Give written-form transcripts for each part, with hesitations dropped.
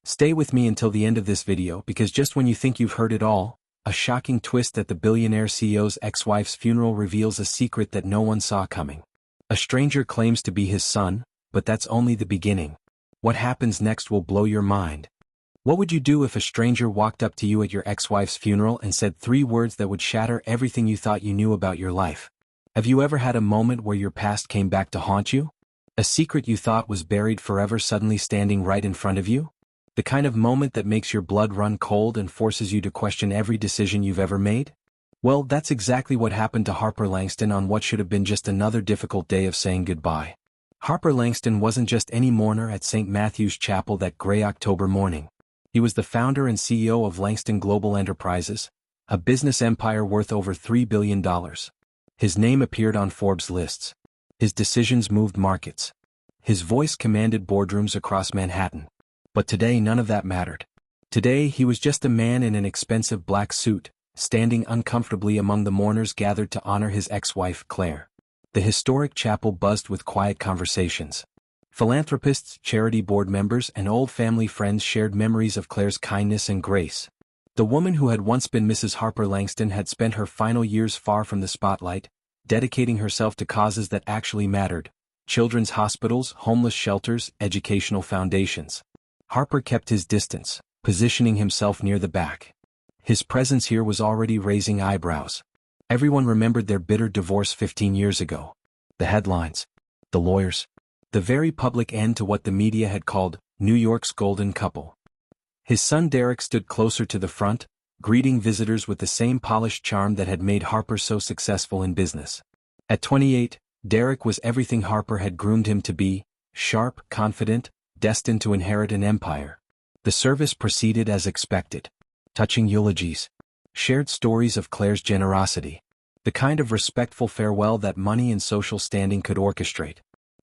Stay with me until the end of this video because just when you think you've heard it all, a shocking twist at the billionaire CEO's ex-wife's funeral reveals a secret that no one saw coming. A stranger claims to be his son, but that's only the beginning. What happens next will blow your mind. What would you do if a stranger walked up to you at your ex-wife's funeral and said 3 words that would shatter everything you thought you knew about your life? Have you ever had a moment where your past came back to haunt you? A secret you thought was buried forever suddenly standing right in front of you? The kind of moment that makes your blood run cold and forces you to question every decision you've ever made? Well, that's exactly what happened to Harper Langston on what should have been just another difficult day of saying goodbye. Harper Langston wasn't just any mourner at St. Matthew's Chapel that gray October morning. He was the founder and CEO of Langston Global Enterprises, a business empire worth over $3 billion. His name appeared on Forbes lists. His decisions moved markets. His voice commanded boardrooms across Manhattan. But today none of that mattered. Today he was just a man in an expensive black suit, standing uncomfortably among the mourners gathered to honor his ex-wife Claire. The historic chapel buzzed with quiet conversations. Philanthropists, charity board members, and old family friends shared memories of Claire's kindness and grace. The woman who had once been Mrs. Harper Langston had spent her final years far from the spotlight, dedicating herself to causes that actually mattered: children's hospitals, homeless shelters, educational foundations. Harper kept his distance, positioning himself near the back. His presence here was already raising eyebrows. Everyone remembered their bitter divorce 15 years ago. The headlines, the lawyers, the very public end to what the media had called New York's golden couple. His son Derek stood closer to the front, greeting visitors with the same polished charm that had made Harper so successful in business. At 28, Derek was everything Harper had groomed him to be: sharp, confident, destined to inherit an empire. The service proceeded as expected. Touching eulogies. Shared stories of Claire's generosity. The kind of respectful farewell that money and social standing could orchestrate.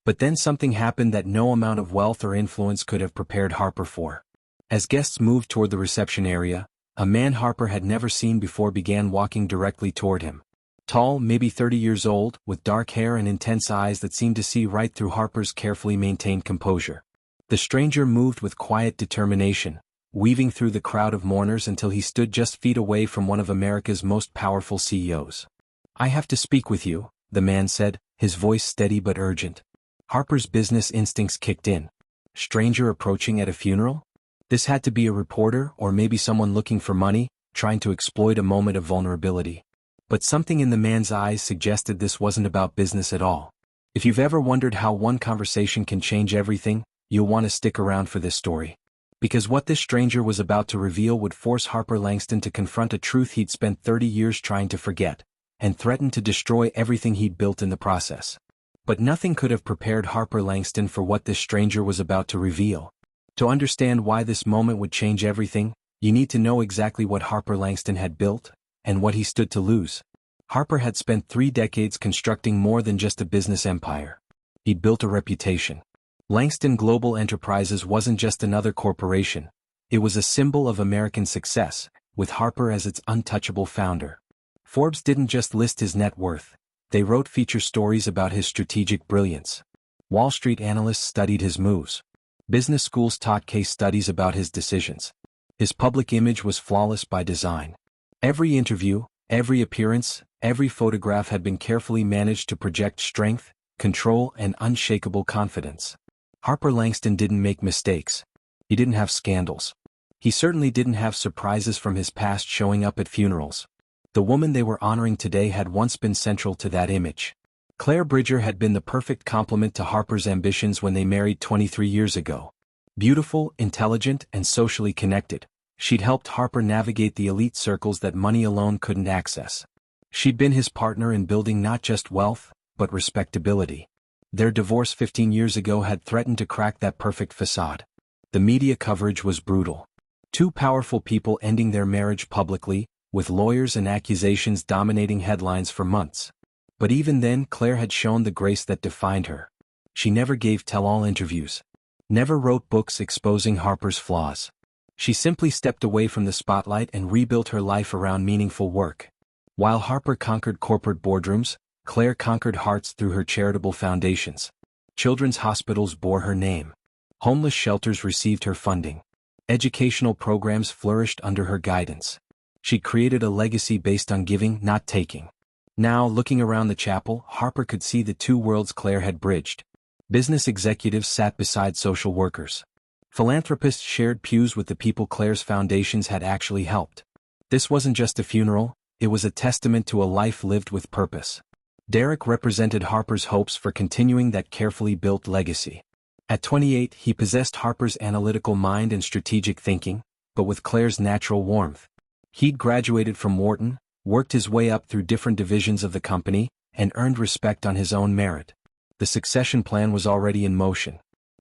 But then something happened that no amount of wealth or influence could have prepared Harper for. As guests moved toward the reception area, a man Harper had never seen before began walking directly toward him. Tall, maybe 30 years old, with dark hair and intense eyes that seemed to see right through Harper's carefully maintained composure. The stranger moved with quiet determination, weaving through the crowd of mourners until he stood just feet away from one of America's most powerful CEOs. "I have to speak with you," the man said, his voice steady but urgent. Harper's business instincts kicked in. Stranger approaching at a funeral? This had to be a reporter or maybe someone looking for money, trying to exploit a moment of vulnerability. But something in the man's eyes suggested this wasn't about business at all. If you've ever wondered how one conversation can change everything, you'll want to stick around for this story. Because what this stranger was about to reveal would force Harper Langston to confront a truth he'd spent 30 years trying to forget, and threaten to destroy everything he'd built in the process. But nothing could have prepared Harper Langston for what this stranger was about to reveal. To understand why this moment would change everything, you need to know exactly what Harper Langston had built, and what he stood to lose. Harper had spent 3 decades constructing more than just a business empire. He'd built a reputation. Langston Global Enterprises wasn't just another corporation, it was a symbol of American success, with Harper as its untouchable founder. Forbes didn't just list his net worth, they wrote feature stories about his strategic brilliance. Wall Street analysts studied his moves. Business schools taught case studies about his decisions. His public image was flawless by design. Every interview, every appearance, every photograph had been carefully managed to project strength, control, and unshakable confidence. Harper Langston didn't make mistakes. He didn't have scandals. He certainly didn't have surprises from his past showing up at funerals. The woman they were honoring today had once been central to that image. Claire Bridger had been the perfect complement to Harper's ambitions when they married 23 years ago. Beautiful, intelligent, and socially connected, she'd helped Harper navigate the elite circles that money alone couldn't access. She'd been his partner in building not just wealth, but respectability. Their divorce 15 years ago had threatened to crack that perfect facade. The media coverage was brutal. 2 powerful people ending their marriage publicly, with lawyers and accusations dominating headlines for months. But even then, Claire had shown the grace that defined her. She never gave tell-all interviews. Never wrote books exposing Harper's flaws. She simply stepped away from the spotlight and rebuilt her life around meaningful work. While Harper conquered corporate boardrooms, Claire conquered hearts through her charitable foundations. Children's hospitals bore her name. Homeless shelters received her funding. Educational programs flourished under her guidance. She created a legacy based on giving, not taking. Now, looking around the chapel, Harper could see the two worlds Claire had bridged. Business executives sat beside social workers. Philanthropists shared pews with the people Claire's foundations had actually helped. This wasn't just a funeral, it was a testament to a life lived with purpose. Derek represented Harper's hopes for continuing that carefully built legacy. At 28, he possessed Harper's analytical mind and strategic thinking, but with Claire's natural warmth. He'd graduated from Wharton, worked his way up through different divisions of the company, and earned respect on his own merit. The succession plan was already in motion.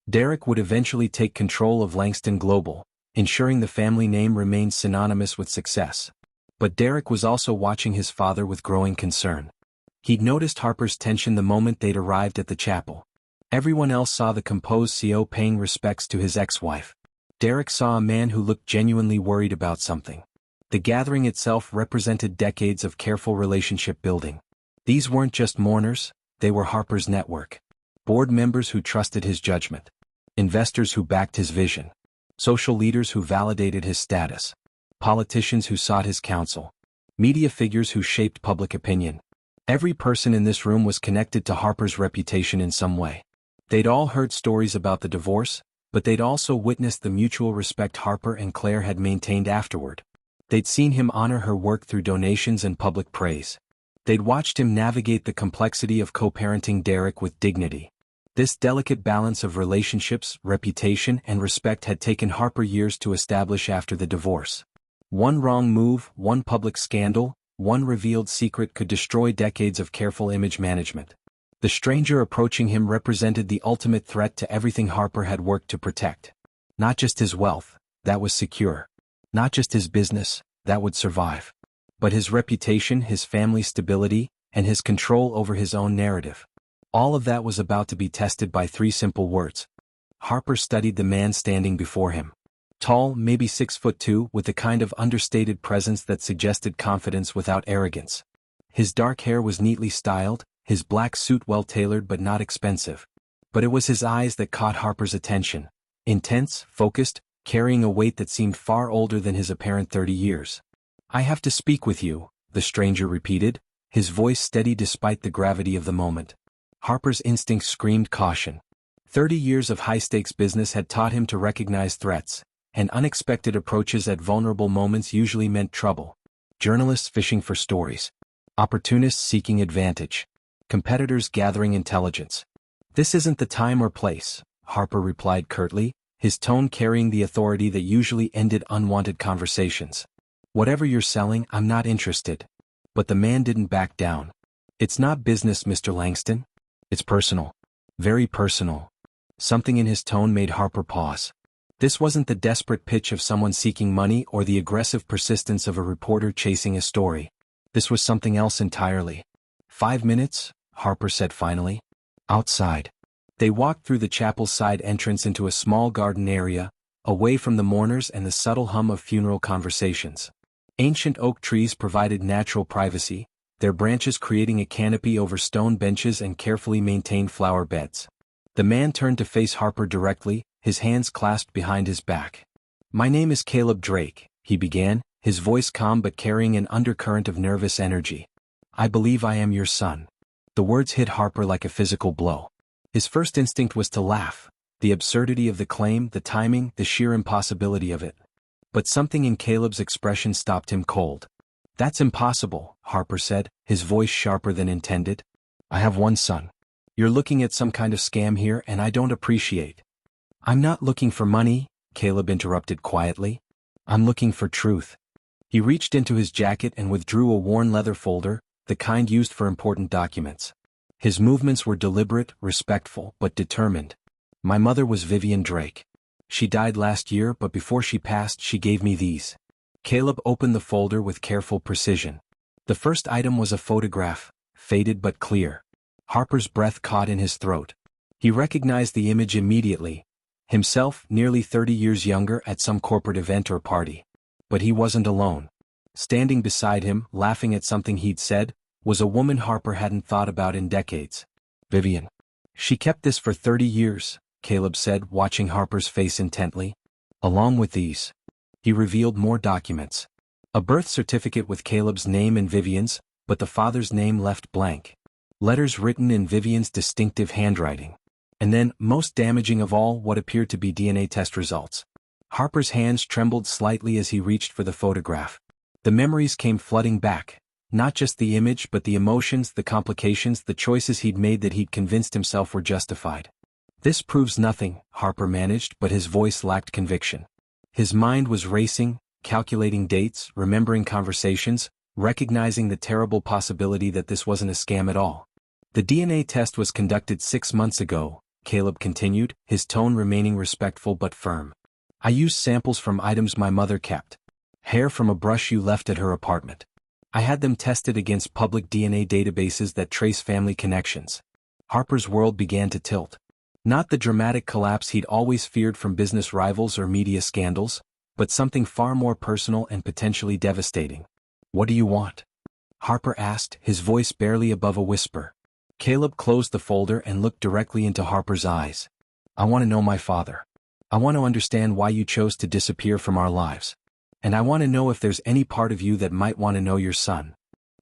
Derek would eventually take control of Langston Global, ensuring the family name remained synonymous with success. But Derek was also watching his father with growing concern. He'd noticed Harper's tension the moment they'd arrived at the chapel. Everyone else saw the composed CEO paying respects to his ex-wife. Derek saw a man who looked genuinely worried about something. The gathering itself represented decades of careful relationship building. These weren't just mourners, they were Harper's network. Board members who trusted his judgment. Investors who backed his vision. Social leaders who validated his status. Politicians who sought his counsel. Media figures who shaped public opinion. Every person in this room was connected to Harper's reputation in some way. They'd all heard stories about the divorce, but they'd also witnessed the mutual respect Harper and Claire had maintained afterward. They'd seen him honor her work through donations and public praise. They'd watched him navigate the complexity of co-parenting Derek with dignity. This delicate balance of relationships, reputation, and respect had taken Harper years to establish after the divorce. One wrong move, one public scandal, one revealed secret could destroy decades of careful image management. The stranger approaching him represented the ultimate threat to everything Harper had worked to protect. Not just his wealth, that was secure. Not just his business, that would survive. But his reputation, his family's stability, and his control over his own narrative. All of that was about to be tested by three simple words. Harper studied the man standing before him. Tall, maybe 6'2", with the kind of understated presence that suggested confidence without arrogance. His dark hair was neatly styled, his black suit well-tailored but not expensive. But it was his eyes that caught Harper's attention. Intense, focused, carrying a weight that seemed far older than his apparent 30 years. "I have to speak with you," the stranger repeated, his voice steady despite the gravity of the moment. Harper's instincts screamed caution. 30 years of high-stakes business had taught him to recognize threats, and unexpected approaches at vulnerable moments usually meant trouble. Journalists fishing for stories. Opportunists seeking advantage. Competitors gathering intelligence. "This isn't the time or place," Harper replied curtly, his tone carrying the authority that usually ended unwanted conversations. "Whatever you're selling, I'm not interested." But the man didn't back down. "It's not business, Mr. Langston. It's personal. Very personal." Something in his tone made Harper pause. This wasn't the desperate pitch of someone seeking money or the aggressive persistence of a reporter chasing a story. This was something else entirely. "5 minutes," Harper said finally. "Outside." They walked through the chapel's side entrance into a small garden area, away from the mourners and the subtle hum of funeral conversations. Ancient oak trees provided natural privacy, their branches creating a canopy over stone benches and carefully maintained flower beds. The man turned to face Harper directly, his hands clasped behind his back. "My name is Caleb Drake," he began, his voice calm but carrying an undercurrent of nervous energy. "I believe I am your son." The words hit Harper like a physical blow. His first instinct was to laugh, the absurdity of the claim, the timing, the sheer impossibility of it. But something in Caleb's expression stopped him cold. "That's impossible," Harper said, his voice sharper than intended. "I have one son. You're looking at some kind of scam here and I don't appreciate." "I'm not looking for money," Caleb interrupted quietly. "I'm looking for truth." He reached into his jacket and withdrew a worn leather folder, the kind used for important documents. His movements were deliberate, respectful, but determined. "My mother was Vivian Drake. She died last year, but before she passed she gave me these." Caleb opened the folder with careful precision. The first item was a photograph, faded but clear. Harper's breath caught in his throat. He recognized the image immediately. Himself, nearly 30 years younger, at some corporate event or party. But he wasn't alone. Standing beside him, laughing at something he'd said, was a woman Harper hadn't thought about in decades. Vivian. "She kept this for 30 years, Caleb said, watching Harper's face intently. Along with these, he revealed more documents. A birth certificate with Caleb's name and Vivian's, but the father's name left blank. Letters written in Vivian's distinctive handwriting. And then, most damaging of all, what appeared to be DNA test results. Harper's hands trembled slightly as he reached for the photograph. The memories came flooding back. Not just the image but the emotions, the complications, the choices he'd made that he'd convinced himself were justified. This proves nothing, Harper managed, but his voice lacked conviction. His mind was racing, calculating dates, remembering conversations, recognizing the terrible possibility that this wasn't a scam at all. The DNA test was conducted 6 months ago, Caleb continued, his tone remaining respectful but firm. I used samples from items my mother kept. Hair from a brush you left at her apartment. I had them tested against public DNA databases that trace family connections. Harper's world began to tilt. Not the dramatic collapse he'd always feared from business rivals or media scandals, but something far more personal and potentially devastating. What do you want? Harper asked, his voice barely above a whisper. Caleb closed the folder and looked directly into Harper's eyes. I want to know my father. I want to understand why you chose to disappear from our lives. And I want to know if there's any part of you that might want to know your son.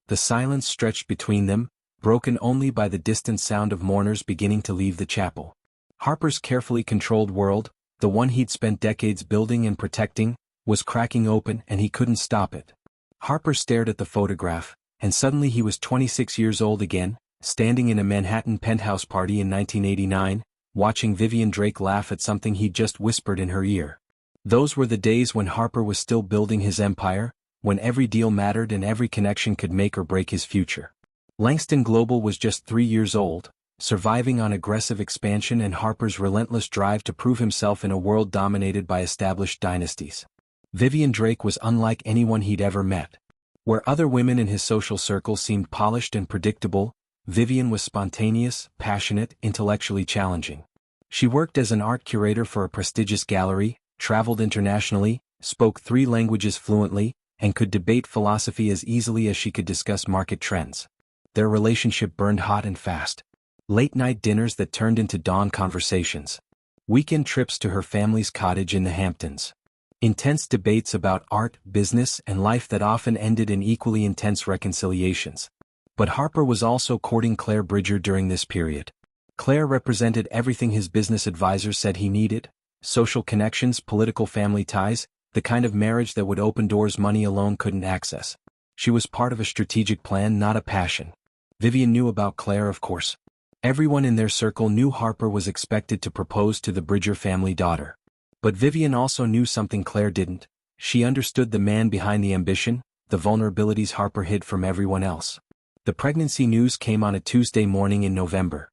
The silence stretched between them, broken only by the distant sound of mourners beginning to leave the chapel. Harper's carefully controlled world, the one he'd spent decades building and protecting, was cracking open and he couldn't stop it. Harper stared at the photograph, and suddenly he was 26 years old again, standing in a Manhattan penthouse party in 1989, watching Vivian Drake laugh at something he'd just whispered in her ear. Those were the days when Harper was still building his empire, when every deal mattered and every connection could make or break his future. Langston Global was just 3 years old, surviving on aggressive expansion and Harper's relentless drive to prove himself in a world dominated by established dynasties. Vivian Drake was unlike anyone he'd ever met. Where other women in his social circle seemed polished and predictable, Vivian was spontaneous, passionate, intellectually challenging. She worked as an art curator for a prestigious gallery, traveled internationally, spoke 3 languages fluently, and could debate philosophy as easily as she could discuss market trends. Their relationship burned hot and fast. Late-night dinners that turned into dawn conversations. Weekend trips to her family's cottage in the Hamptons. Intense debates about art, business, and life that often ended in equally intense reconciliations. But Harper was also courting Claire Bridger during this period. Claire represented everything his business advisors said he needed: social connections, political family ties, the kind of marriage that would open doors money alone couldn't access. She was part of a strategic plan, not a passion. Vivian knew about Claire, of course. Everyone in their circle knew Harper was expected to propose to the Bridger family daughter. But Vivian also knew something Claire didn't. She understood the man behind the ambition, the vulnerabilities Harper hid from everyone else. The pregnancy news came on a Tuesday morning in November.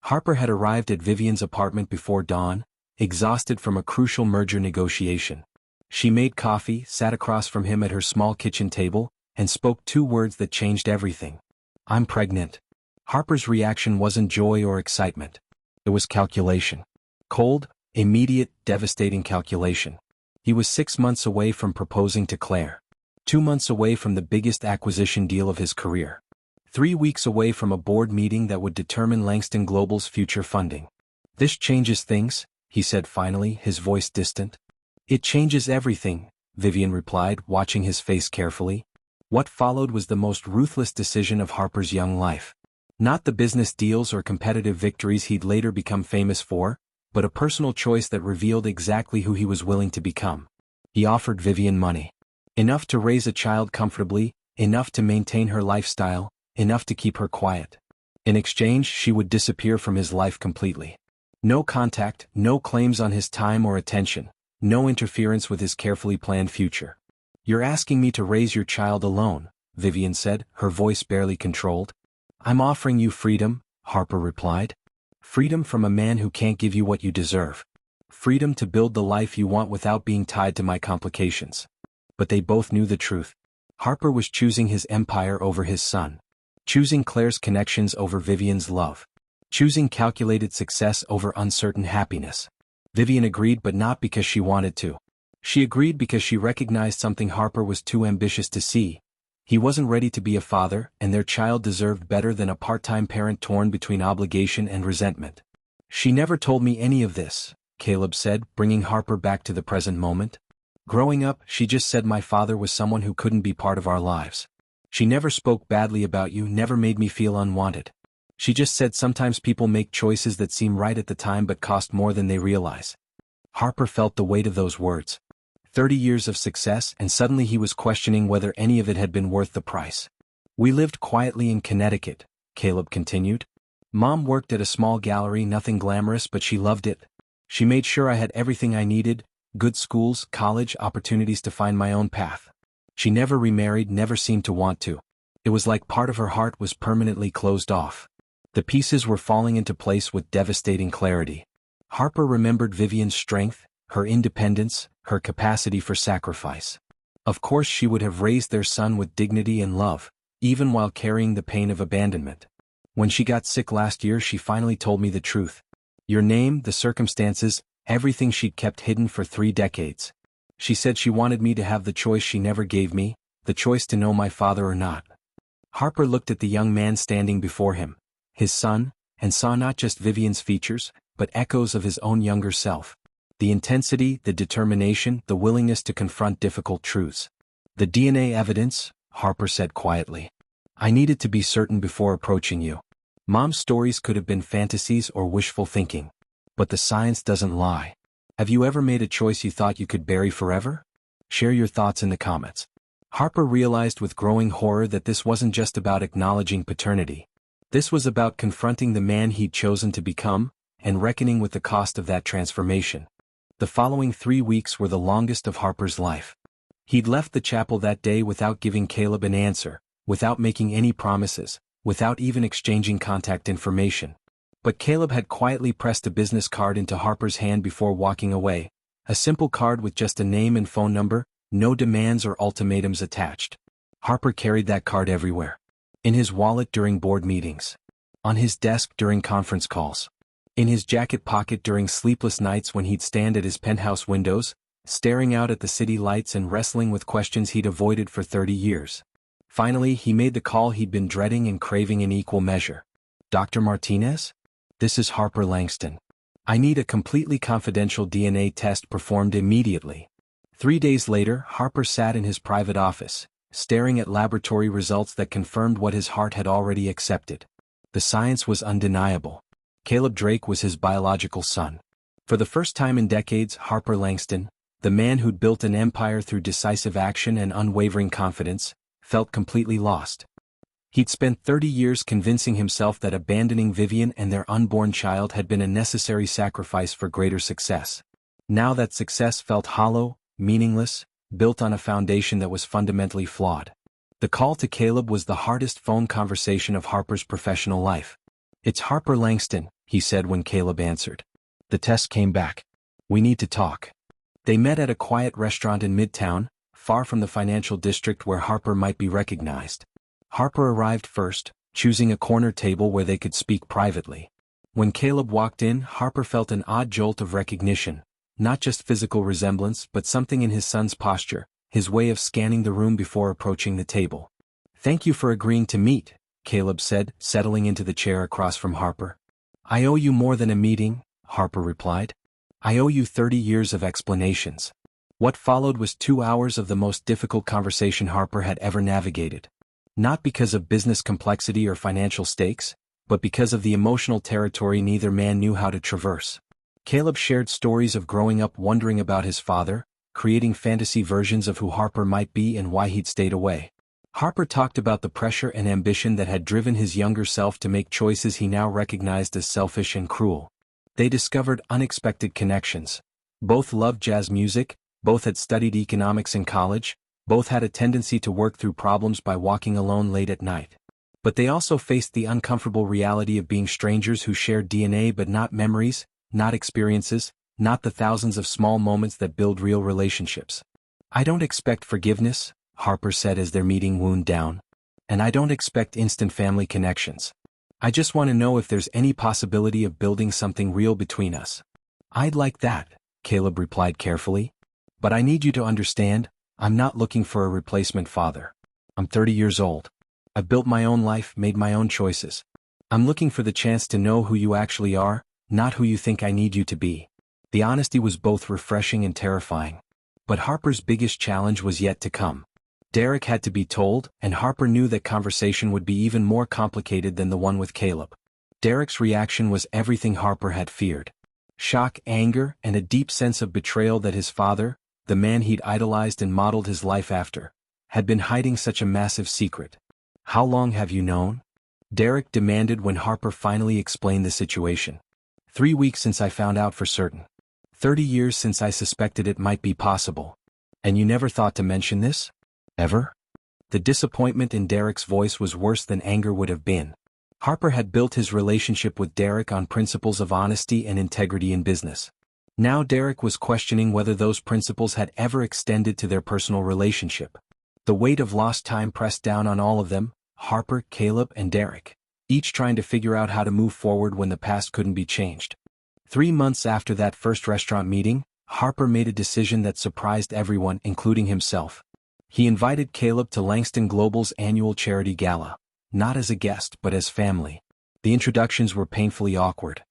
Harper had arrived at Vivian's apartment before dawn, exhausted from a crucial merger negotiation. She made coffee, sat across from him at her small kitchen table, and spoke 2 words that changed everything. I'm pregnant. Harper's reaction wasn't joy or excitement. It was calculation. Cold, immediate, devastating calculation. He was 6 months away from proposing to Claire. 2 months away from the biggest acquisition deal of his career. 3 weeks away from a board meeting that would determine Langston Global's future funding. This changes things, he said finally, his voice distant. It changes everything, Vivian replied, watching his face carefully. What followed was the most ruthless decision of Harper's young life. Not the business deals or competitive victories he'd later become famous for, but a personal choice that revealed exactly who he was willing to become. He offered Vivian money. Enough to raise a child comfortably, enough to maintain her lifestyle, enough to keep her quiet. In exchange, she would disappear from his life completely. No contact, no claims on his time or attention, no interference with his carefully planned future. You're asking me to raise your child alone, Vivian said, her voice barely controlled. I'm offering you freedom, Harper replied. Freedom from a man who can't give you what you deserve. Freedom to build the life you want without being tied to my complications. But they both knew the truth. Harper was choosing his empire over his son. Choosing Claire's connections over Vivian's love. Choosing calculated success over uncertain happiness. Vivian agreed, but not because she wanted to. She agreed because she recognized something Harper was too ambitious to see. He wasn't ready to be a father, and their child deserved better than a part-time parent torn between obligation and resentment. She never told me any of this, Caleb said, bringing Harper back to the present moment. Growing up, she just said my father was someone who couldn't be part of our lives. She never spoke badly about you, never made me feel unwanted. She just said sometimes people make choices that seem right at the time but cost more than they realize. Harper felt the weight of those words. 30 years of success, and suddenly he was questioning whether any of it had been worth the price. We lived quietly in Connecticut, Caleb continued. Mom worked at a small gallery, nothing glamorous, but she loved it. She made sure I had everything I needed, good schools, college, opportunities to find my own path. She never remarried, never seemed to want to. It was like part of her heart was permanently closed off. The pieces were falling into place with devastating clarity. Harper remembered Vivian's strength, her independence, her capacity for sacrifice. Of course she would have raised their son with dignity and love, even while carrying the pain of abandonment. When she got sick last year, she finally told me the truth. Your name, the circumstances, everything she'd kept hidden for 3 decades. She said she wanted me to have the choice she never gave me, the choice to know my father or not. Harper looked at the young man standing before him, his son, and saw not just Vivian's features, but echoes of his own younger self. The intensity, the determination, the willingness to confront difficult truths. The DNA evidence, Harper said quietly. I needed to be certain before approaching you. Mom's stories could have been fantasies or wishful thinking. But the science doesn't lie. Have you ever made a choice you thought you could bury forever? Share your thoughts in the comments. Harper realized with growing horror that this wasn't just about acknowledging paternity. This was about confronting the man he'd chosen to become, and reckoning with the cost of that transformation. The following 3 weeks were the longest of Harper's life. He'd left the chapel that day without giving Caleb an answer, without making any promises, without even exchanging contact information. But Caleb had quietly pressed a business card into Harper's hand before walking away, a simple card with just a name and phone number, no demands or ultimatums attached. Harper carried that card everywhere. In his wallet during board meetings. On his desk during conference calls. In his jacket pocket during sleepless nights when he'd stand at his penthouse windows, staring out at the city lights and wrestling with questions he'd avoided for 30 years. Finally, he made the call he'd been dreading and craving in equal measure. Dr. Martinez? This is Harper Langston. I need a completely confidential DNA test performed immediately. 3 days later, Harper sat in his private office, staring at laboratory results that confirmed what his heart had already accepted. The science was undeniable. Caleb Drake was his biological son. For the first time in decades, Harper Langston, the man who'd built an empire through decisive action and unwavering confidence, felt completely lost. He'd spent 30 years convincing himself that abandoning Vivian and their unborn child had been a necessary sacrifice for greater success. Now that success felt hollow, meaningless, built on a foundation that was fundamentally flawed. The call to Caleb was the hardest phone conversation of Harper's professional life. It's Harper Langston, he said when Caleb answered. The test came back. We need to talk. They met at a quiet restaurant in Midtown, far from the financial district where Harper might be recognized. Harper arrived first, choosing a corner table where they could speak privately. When Caleb walked in, Harper felt an odd jolt of recognition, not just physical resemblance but something in his son's posture, his way of scanning the room before approaching the table. Thank you for agreeing to meet, Caleb said, settling into the chair across from Harper. I owe you more than a meeting, Harper replied. I owe you 30 years of explanations. What followed was 2 hours of the most difficult conversation Harper had ever navigated. Not because of business complexity or financial stakes, but because of the emotional territory neither man knew how to traverse. Caleb shared stories of growing up wondering about his father, creating fantasy versions of who Harper might be and why he'd stayed away. Harper talked about the pressure and ambition that had driven his younger self to make choices he now recognized as selfish and cruel. They discovered unexpected connections. Both loved jazz music, both had studied economics in college, both had a tendency to work through problems by walking alone late at night. But they also faced the uncomfortable reality of being strangers who shared DNA but not memories, not experiences, not the thousands of small moments that build real relationships. I don't expect forgiveness, Harper said as their meeting wound down. And I don't expect instant family connections. I just want to know if there's any possibility of building something real between us. I'd like that, Caleb replied carefully. But I need you to understand, I'm not looking for a replacement father. I'm 30 years old. I've built my own life, made my own choices. I'm looking for the chance to know who you actually are, not who you think I need you to be. The honesty was both refreshing and terrifying. But Harper's biggest challenge was yet to come. Derek had to be told, and Harper knew that conversation would be even more complicated than the one with Caleb. Derek's reaction was everything Harper had feared. Shock, anger, and a deep sense of betrayal that his father, the man he'd idolized and modeled his life after, had been hiding such a massive secret. "How long have you known?" Derek demanded when Harper finally explained the situation. 3 weeks since I found out for certain. 30 years since I suspected it might be possible. And you never thought to mention this? Ever? The disappointment in Derek's voice was worse than anger would have been. Harper had built his relationship with Derek on principles of honesty and integrity in business. Now Derek was questioning whether those principles had ever extended to their personal relationship. The weight of lost time pressed down on all of them, Harper, Caleb, and Derek, each trying to figure out how to move forward when the past couldn't be changed. 3 months after that first restaurant meeting, Harper made a decision that surprised everyone, including himself. He invited Caleb to Langston Global's annual charity gala, not as a guest but as family. The introductions were painfully awkward.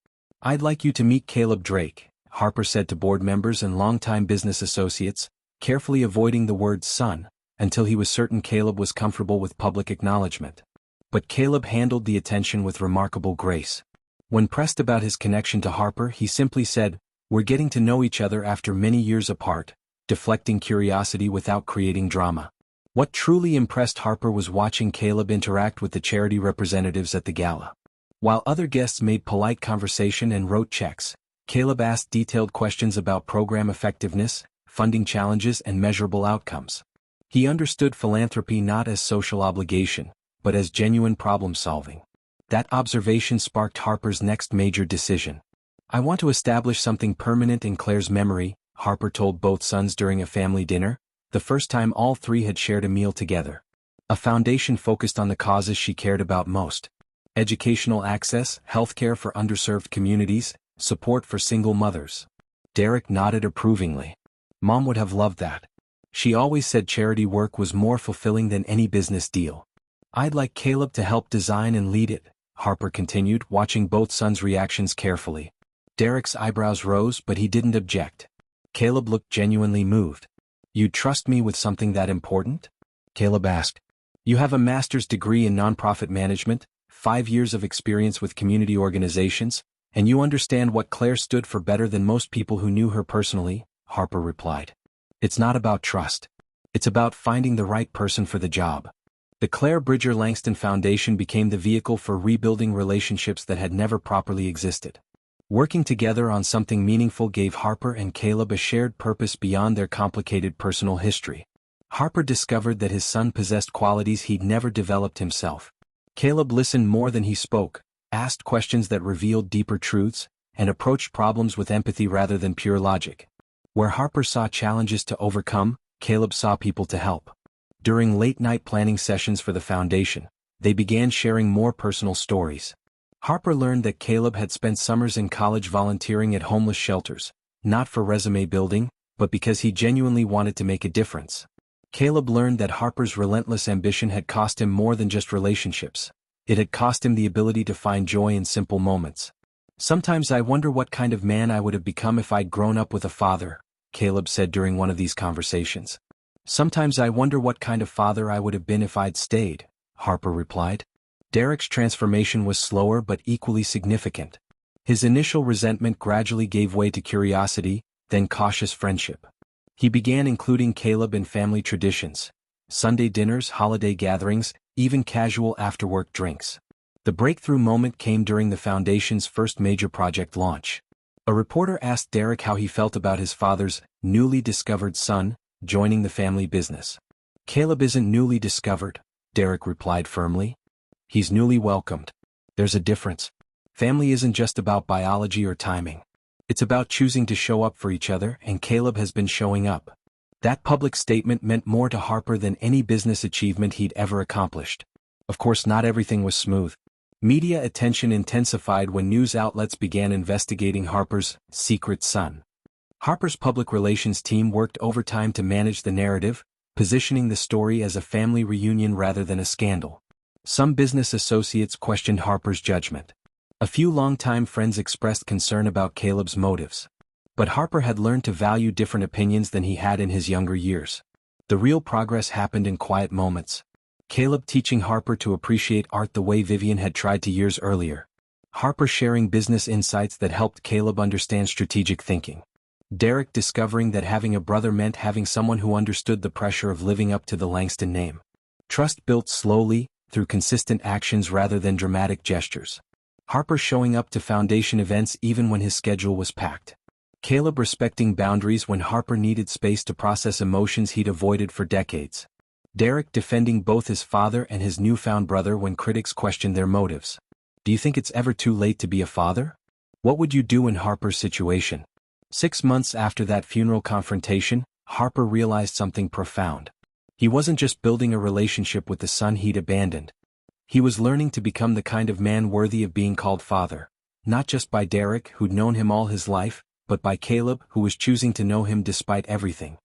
"I'd like you to meet Caleb Drake," Harper said to board members and longtime business associates, carefully avoiding the word son, until he was certain Caleb was comfortable with public acknowledgement. But Caleb handled the attention with remarkable grace. When pressed about his connection to Harper, he simply said, "We're getting to know each other after many years apart," deflecting curiosity without creating drama. What truly impressed Harper was watching Caleb interact with the charity representatives at the gala. While other guests made polite conversation and wrote checks, Caleb asked detailed questions about program effectiveness, funding challenges, and measurable outcomes. He understood philanthropy not as social obligation, but as genuine problem-solving. That observation sparked Harper's next major decision. "I want to establish something permanent in Claire's memory," Harper told both sons during a family dinner, the first time all three had shared a meal together. "A foundation focused on the causes she cared about most. Educational access, healthcare for underserved communities, support for single mothers." Derek nodded approvingly. "Mom would have loved that. She always said charity work was more fulfilling than any business deal." "I'd like Caleb to help design and lead it," Harper continued, watching both sons' reactions carefully. Derek's eyebrows rose, but he didn't object. Caleb looked genuinely moved. "You'd trust me with something that important?" Caleb asked. "You have a master's degree in nonprofit management, 5 years of experience with community organizations, and you understand what Claire stood for better than most people who knew her personally," Harper replied. "It's not about trust. It's about finding the right person for the job." The Claire Bridger Langston Foundation became the vehicle for rebuilding relationships that had never properly existed. Working together on something meaningful gave Harper and Caleb a shared purpose beyond their complicated personal history. Harper discovered that his son possessed qualities he'd never developed himself. Caleb listened more than he spoke, asked questions that revealed deeper truths, and approached problems with empathy rather than pure logic. Where Harper saw challenges to overcome, Caleb saw people to help. During late-night planning sessions for the foundation, they began sharing more personal stories. Harper learned that Caleb had spent summers in college volunteering at homeless shelters, not for resume building, but because he genuinely wanted to make a difference. Caleb learned that Harper's relentless ambition had cost him more than just relationships. It had cost him the ability to find joy in simple moments. "Sometimes I wonder what kind of man I would have become if I'd grown up with a father," Caleb said during one of these conversations. "Sometimes I wonder what kind of father I would have been if I'd stayed," Harper replied. Derek's transformation was slower but equally significant. His initial resentment gradually gave way to curiosity, then cautious friendship. He began including Caleb in family traditions, Sunday dinners, holiday gatherings, even casual after-work drinks. The breakthrough moment came during the foundation's first major project launch. A reporter asked Derek how he felt about his father's newly discovered son joining the family business. "Caleb isn't newly discovered," Derek replied firmly. "He's newly welcomed. There's a difference. Family isn't just about biology or timing. It's about choosing to show up for each other, and Caleb has been showing up." That public statement meant more to Harper than any business achievement he'd ever accomplished. Of course, not everything was smooth. Media attention intensified when news outlets began investigating Harper's secret son. Harper's public relations team worked overtime to manage the narrative, positioning the story as a family reunion rather than a scandal. Some business associates questioned Harper's judgment. A few longtime friends expressed concern about Caleb's motives. But Harper had learned to value different opinions than he had in his younger years. The real progress happened in quiet moments. Caleb teaching Harper to appreciate art the way Vivian had tried to years earlier. Harper sharing business insights that helped Caleb understand strategic thinking. Derek discovering that having a brother meant having someone who understood the pressure of living up to the Langston name. Trust built slowly, through consistent actions rather than dramatic gestures. Harper showing up to foundation events even when his schedule was packed. Caleb respecting boundaries when Harper needed space to process emotions he'd avoided for decades. Derek defending both his father and his newfound brother when critics questioned their motives. Do you think it's ever too late to be a father? What would you do in Harper's situation? 6 months after that funeral confrontation, Harper realized something profound. He wasn't just building a relationship with the son he'd abandoned. He was learning to become the kind of man worthy of being called father, not just by Derek, who'd known him all his life, but by Caleb, who was choosing to know him despite everything.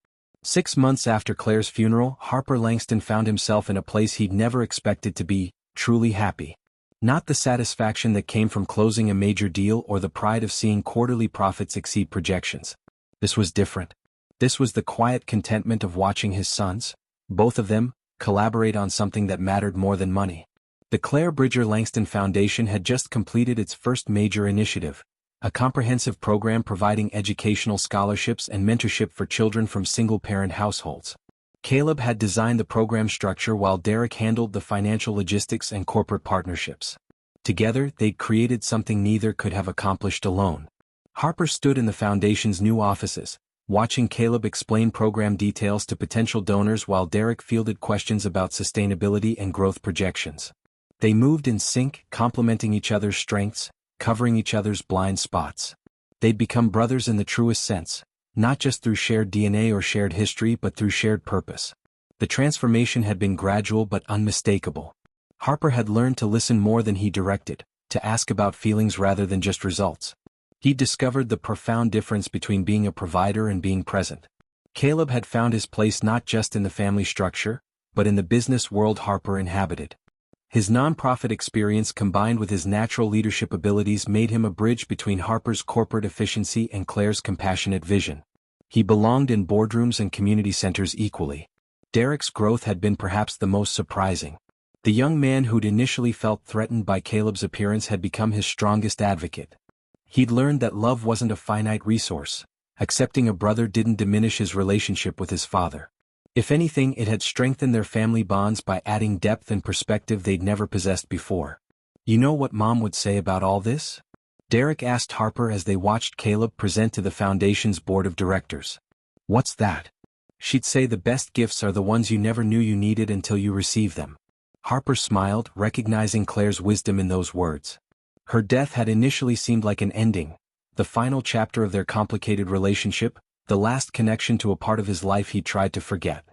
6 months after Claire's funeral, Harper Langston found himself in a place he'd never expected to be, truly happy. Not the satisfaction that came from closing a major deal or the pride of seeing quarterly profits exceed projections. This was different. This was the quiet contentment of watching his sons, both of them, collaborate on something that mattered more than money. The Claire Bridger Langston Foundation had just completed its first major initiative, a comprehensive program providing educational scholarships and mentorship for children from single-parent households. Caleb had designed the program structure while Derek handled the financial logistics and corporate partnerships. Together, they'd created something neither could have accomplished alone. Harper stood in the foundation's new offices, watching Caleb explain program details to potential donors while Derek fielded questions about sustainability and growth projections. They moved in sync, complementing each other's strengths, covering each other's blind spots. They'd become brothers in the truest sense, not just through shared DNA or shared history but through shared purpose. The transformation had been gradual but unmistakable. Harper had learned to listen more than he directed, to ask about feelings rather than just results. He'd discovered the profound difference between being a provider and being present. Caleb had found his place not just in the family structure, but in the business world Harper inhabited. His nonprofit experience combined with his natural leadership abilities made him a bridge between Harper's corporate efficiency and Claire's compassionate vision. He belonged in boardrooms and community centers equally. Derek's growth had been perhaps the most surprising. The young man who'd initially felt threatened by Caleb's appearance had become his strongest advocate. He'd learned that love wasn't a finite resource. Accepting a brother didn't diminish his relationship with his father. If anything, it had strengthened their family bonds by adding depth and perspective they'd never possessed before. You know what Mom would say about all this? Derek asked Harper as they watched Caleb present to the foundation's board of directors. What's that? She'd say the best gifts are the ones you never knew you needed until you receive them. Harper smiled, recognizing Claire's wisdom in those words. Her death had initially seemed like an ending, the final chapter of their complicated relationship, the last connection to a part of his life he'd tried to forget.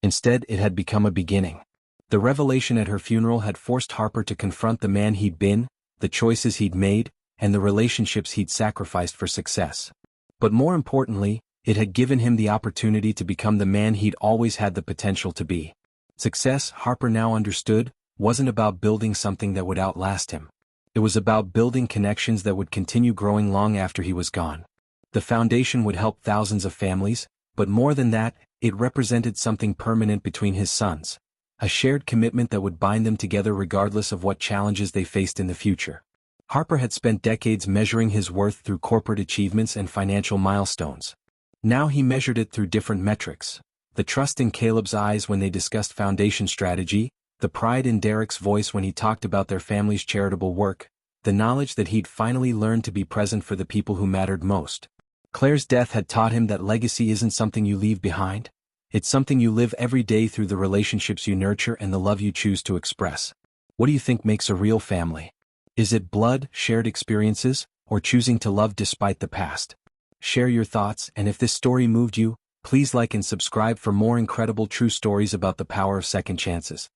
Instead, it had become a beginning. The revelation at her funeral had forced Harper to confront the man he'd been, the choices he'd made, and the relationships he'd sacrificed for success. But more importantly, it had given him the opportunity to become the man he'd always had the potential to be. Success, Harper now understood, wasn't about building something that would outlast him. It was about building connections that would continue growing long after he was gone. The foundation would help thousands of families, but more than that, it represented something permanent between his sons. A shared commitment that would bind them together regardless of what challenges they faced in the future. Harper had spent decades measuring his worth through corporate achievements and financial milestones. Now he measured it through different metrics. The trust in Caleb's eyes when they discussed foundation strategy, the pride in Derek's voice when he talked about their family's charitable work, the knowledge that he'd finally learned to be present for the people who mattered most. Claire's death had taught him that legacy isn't something you leave behind. It's something you live every day through the relationships you nurture and the love you choose to express. What do you think makes a real family? Is it blood, shared experiences, or choosing to love despite the past? Share your thoughts, and if this story moved you, please like and subscribe for more incredible true stories about the power of second chances.